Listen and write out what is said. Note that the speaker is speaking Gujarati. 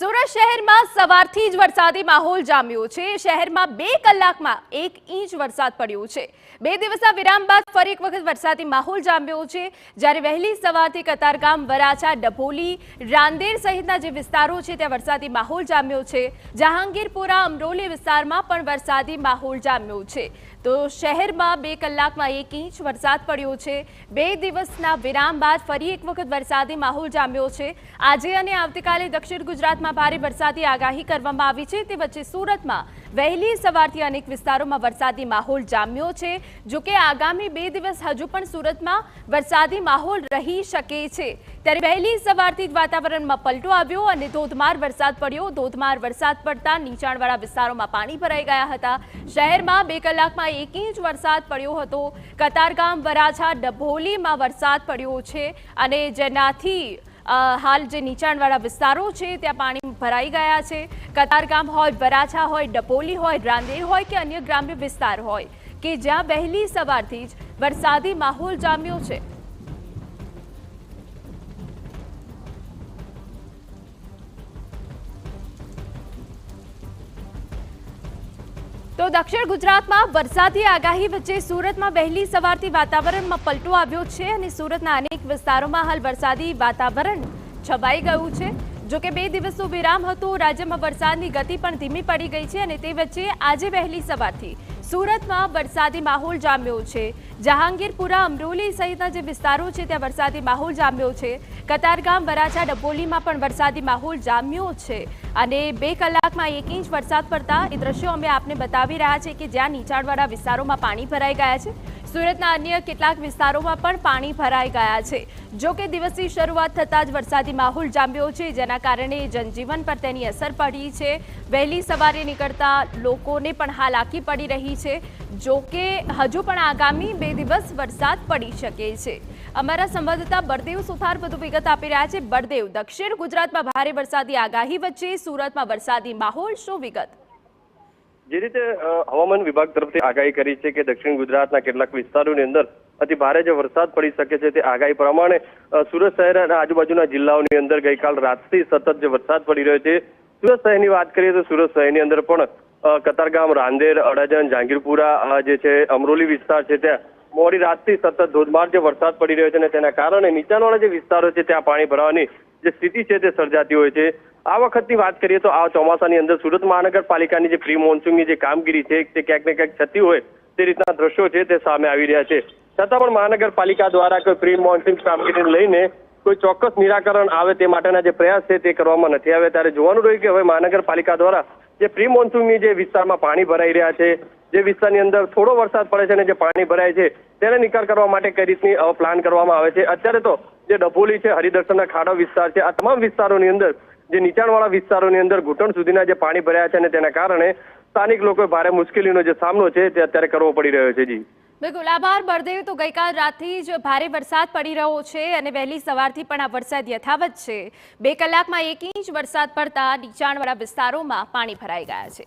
સુરત શહેરમાં સવારથી જ વરસાદી માહોલ જામ્યો છે। શહેરમાં 2 કલાકમાં 1 ઇંચ વરસાદ પડ્યો છે। 2 દિવસના વિરામ બાદ ફરી એક વખત વરસાદી માહોલ જામ્યો છે। જ્યારે વહેલી સવારથી કતારગામ, વરાછા, ડભોલી, રાંદેર સહિતના જે વિસ્તારો છે ત્યાં વરસાદી માહોલ જામ્યો છે। જહાંગીરપુરા, અમરોલી વિસ્તારમાં પણ વરસાદી માહોલ જામ્યો છે। તો શહેરમાં 2 કલાકમાં 1 ઇંચ વરસાદ પડ્યો છે। 2 દિવસના વિરામ બાદ ફરી એક વખત વરસાદી માહોલ જામ્યો છે। આજે અને આવતીકાલે દક્ષિણ ગુજરાતમાં ભારે વરસાદી આગાહી કરવામાં આવી છે। તે વચ્ચે સુરતમાં વહેલી સવારથી અનેક વિસ્તારોમાં વરસાદી માહોલ જામ્યો છે। જો કે આગામી 2 દિવસ હજુ પણ સુરતમાં વરસાદી માહોલ રહી શકે છે। ત્યારે વહેલી સવારથી જ વાતાવરણમાં પલટો આવ્યો અને ધોધમાર વરસાદ પડ્યો। ધોધમાર વરસાદ પડતા નીચાણવાળા વિસ્તારોમાં પાણી ભરાઈ ગયા હતા। શહેરમાં 2 કલાકમાં 1 ઇંચ વરસાદ પડ્યો હતો। કતારગામ, વરાછા, ડભોલીમાં વરસાદ પડ્યો છે અને જેનાથી હાલ જે નીચાણવાળા વિસ્તારો છે ત્યાં પાણી ભરાઈ ગયા છે। કતારગામ હોય, વરાછા હોય, ડભોલી હોય, રાંદેર હોય કે અન્ય ગ્રામ્ય વિસ્તાર હોય કે જ્યાં વહેલી સવારથી જ વરસાદી માહોલ જામ્યો છે। તો દક્ષિણ ગુજરાતમાં વરસાદી આગાહી વચ્ચે સુરતમાં વહેલી સવારથી વાતાવરણમાં પલટો આવ્યો છે અને સુરતના અનેક વિસ્તારોમાં હાલ વરસાદી વાતાવરણ છવાઈ ગયું છે। જો કે 2 દિવસનો વિરામ હતો, રાજ્યમાં વરસાદની ગતિ પણ ધીમી પડી ગઈ છે અને તે વચ્ચે આજે વહેલી સવારથી સુરતમાં વરસાદી માહોલ જામ્યો છે। જહાંગીરપુરા, અમરોલી સહિતના જે વિસ્તારો છે ત્યાં વરસાદી માહોલ જામ્યો છે। કતારગામ, વરાછા, ડભોલીમાં પણ વરસાદી માહોલ જામ્યો છે અને 2 કલાકમાં 1 ઇંચ વરસાદ પડતા એ દ્રશ્યો અમે આપને બતાવી રહ્યા છે કે જ્યાં નીચાણવાળા વિસ્તારોમાં પાણી ભરાઈ ગયા છે। સુરતના અન્ય કેટલાક વિસ્તારોમાં પણ પાણી ભરાઈ ગયા છે। જો કે દિવસની શરૂઆત થતાં જ વરસાદી માહોલ જામ્યો છે, જેના કારણે જનજીવન પર તેની અસર પડી છે। વહેલી સવારે નીકળતા લોકોને પણ હાલાકી પડી રહી છે। જો કે હજુ પણ આગામી 2 દિવસ વરસાદ પડી શકે છે। અમારા સંવાદદાતા બળદેવ સુથાર વધુ વિગત આપી રહ્યા છે। બળદેવ, દક્ષિણ ગુજરાતમાં ભારે વરસાદી આગાહી વચ્ચે સુરતમાં વરસાદી માહોલ, શું વિગત? જે રીતે હવામાન વિભાગ તરફથી આગાહી કરી છે કે દક્ષિણ ગુજરાતના કેટલાક વિસ્તારોની અંદર અતિ ભારે જે વરસાદ પડી શકે છે, તે આગાહી પ્રમાણે સુરત શહેર અને આજુબાજુના જિલ્લાઓની અંદર ગઈકાલ રાતથી સતત જે વરસાદ પડી રહ્યો છે। સુરત શહેરની વાત કરીએ તો સુરત શહેરની અંદર પણ કતારગામ, રાંદેર, અડાજણ, જહાંગીરપુરા જે છે, અમરોલી વિસ્તાર છે ત્યાં મોડી રાતથી સતત ધોધમાર જે વરસાદ પડી રહ્યો છે અને તેના કારણે નીચાણવાળા જે વિસ્તારો છે ત્યાં પાણી ભરાવાની જે સ્થિતિ છે તે સર્જાતી હોય છે। આ વખતની વાત કરીએ તો આ ચોમાસાની અંદર સુરત મહાનગરપાલિકાની જે પ્રી મોન્સૂનની જે કામગીરી છે તે ક્યાંક ને ક્યાંક થતી હોય તે રીતના દ્રશ્યો છે તે સામે આવી રહ્યા છે। છતાં પણ મહાનગરપાલિકા દ્વારા કોઈ પ્રી મોન્સૂન કામગીરીને લઈને કોઈ ચોક્કસ નિરાકરણ આવે તે માટેના જે પ્રયાસ છે તે કરવામાં નથી આવ્યા। ત્યારે જોવાનું રહ્યું કે હવે મહાનગરપાલિકા દ્વારા જે પ્રી મોન્સૂનની જે વિસ્તારમાં પાણી ભરાઈ રહ્યા છે, જે વિસ્તારની અંદર થોડો વરસાદ પડે છે અને જે પાણી ભરાય છે તેને નિકાલ કરવા માટે કઈ રીતની પ્લાન કરવામાં આવે છે। અત્યારે તો જે ડભોલી છે, હરિદર્શનના ખાડો વિસ્તાર છે, આ તમામ વિસ્તારોની અંદર જે નીચાણવાળા વિસ્તારોની અંદર ઘૂંટણ સુધીના જે પાણી ભરાયા છે અને તેના કારણે સ્થાનિક લોકોએ ભારે મુશ્કેલીનો જે સામનો છે તે અત્યારે કરવો પડી રહ્યો છે। જી બિલકુલ, આભાર બળદેવ। તો ગઈકાલ રાતથી જ ભારે વરસાદ પડી રહ્યો છે અને વહેલી સવારથી પણ આ વરસાદ યથાવત છે। 2 કલાકમાં 1 ઇંચ વરસાદ પડતા નીચાણવાળા વિસ્તારોમાં પાણી ભરાઈ ગયા છે।